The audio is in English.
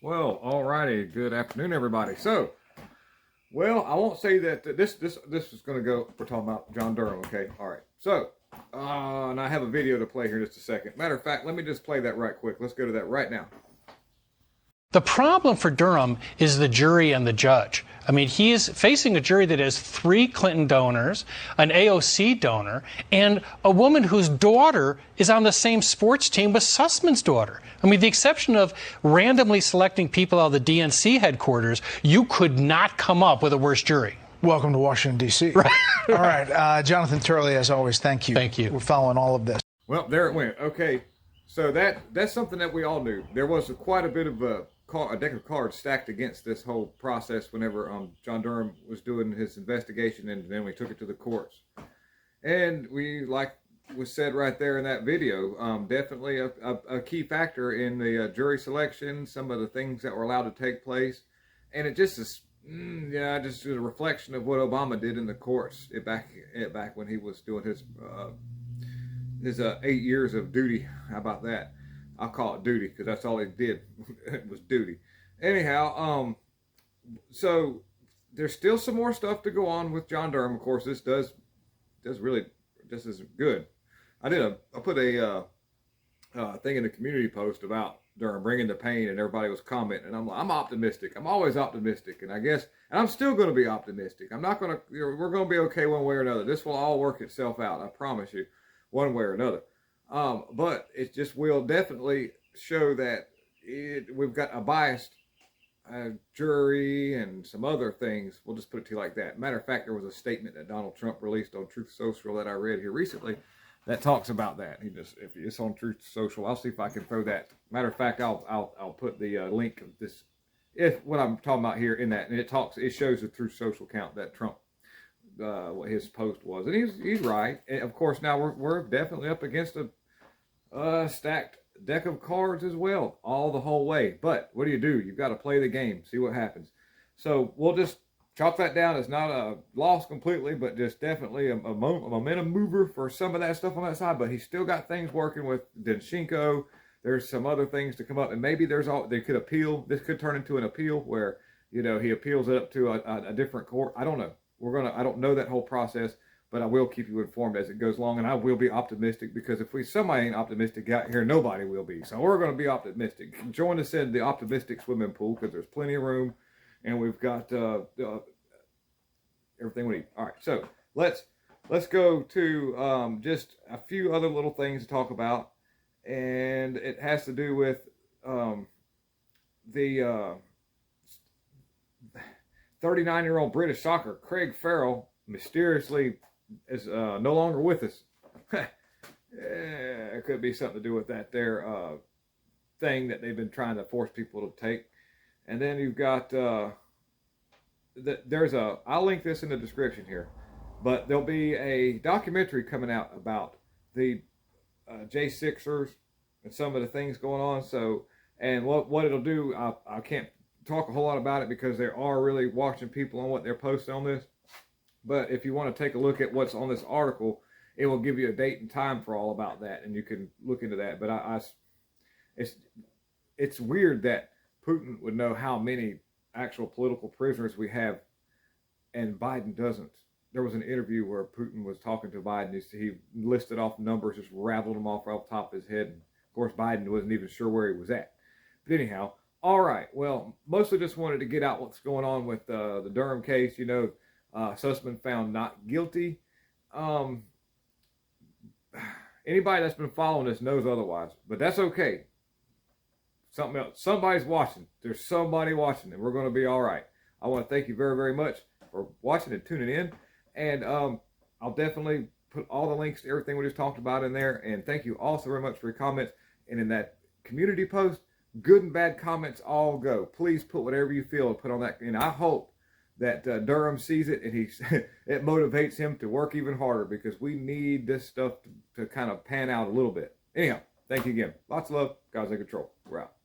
Well, alrighty. Good afternoon, everybody. So, I won't say that this is going to go. We're talking about John Durham, okay? All right. So, and I have a video to play here in just a second. Matter of fact, let me just play that right quick. Let's go to that right now. The problem for Durham is the jury and the judge. I mean, he is facing a jury that has 3 Clinton donors, an AOC donor, and a woman whose daughter is on the same sports team with Sussman's daughter. I mean, the exception of randomly selecting people out of the DNC headquarters, you could not come up with a worse jury. Welcome to Washington, D.C. Right. All right. Jonathan Turley, as always, thank you. Thank you. We're following all of this. Well, there it went. Okay. So that's something that we all knew. There was quite a bit of a deck of cards stacked against this whole process whenever John Durham was doing his investigation, and then we took it to the courts. And we, like was said right there in that video, definitely a key factor in the jury selection, some of the things that were allowed to take place. And it just is, just a reflection of what Obama did in the courts back when he was doing his 8 years of duty. How about that? I'll call it duty because that's all he did. It was duty. Anyhow, so there's still some more stuff to go on with John Durham. Of course, this isn't good. I put a thing in the community post about Durham bringing the pain, and everybody was commenting, and I'm optimistic. I'm always optimistic, and I'm still going to be optimistic. I'm not going to. We're going to be okay one way or another. This will all work itself out. I promise you, one way or another. But it just will definitely show that we've got a biased jury and some other things. We'll just put it to you like that. Matter of fact, there was a statement that Donald Trump released on Truth Social that I read here recently that talks about that. If it's on Truth Social, I'll see if I can throw that. Matter of fact, I'll put the link of this, if what I'm talking about here in that, and it shows the Truth Social account that Trump. What his post was, and he's right. And of course, now we're definitely up against a stacked deck of cards as well, all the whole way. But what do? You've got to play the game, see what happens. So we'll just chalk that down as not a loss completely, but just definitely a momentum mover for some of that stuff on that side. But he's still got things working with Denchenko. There's some other things to come up, and maybe they could appeal. This could turn into an appeal where he appeals it up to a different court. I don't know. I don't know that whole process, but I will keep you informed as it goes along, and I will be optimistic, because if somebody ain't optimistic out here, nobody will be. So we're going to be optimistic. Join us in the optimistic swimming pool, because there's plenty of room, and we've got everything we need. All right, so let's go to just a few other little things to talk about, and it has to do with the 39-year-old British soccer Craig Farrell mysteriously is no longer with us. It could be something to do with that thing that they've been trying to force people to take. And then you've got I'll link this in the description here, but there'll be a documentary coming out about the J6ers and some of the things going on. So, and what it'll do, I can't talk a whole lot about it because they are really watching people on what they're posting on this. But if you want to take a look at what's on this article, it will give you a date and time for all about that, and you can look into that. But it's weird that Putin would know how many actual political prisoners we have, and Biden doesn't. There was an interview where Putin was talking to Biden. He listed off numbers, just rattled them off the top of his head. And of course, Biden wasn't even sure where he was at. But anyhow, all right. Well, mostly just wanted to get out what's going on with the Durham case. Sussman found not guilty. Anybody that's been following this knows otherwise, but that's okay. Something else. Somebody's watching. There's somebody watching, and we're going to be all right. I want to thank you very, very much for watching and tuning in. And I'll definitely put all the links to everything we just talked about in there. And thank you also very much for your comments. And in that community post, good and bad comments all go. Please put whatever you feel and put on that. And I hope that Durham sees it and it motivates him to work even harder, because we need this stuff to kind of pan out a little bit. Anyhow, thank you again. Lots of love. God's in control. We're out.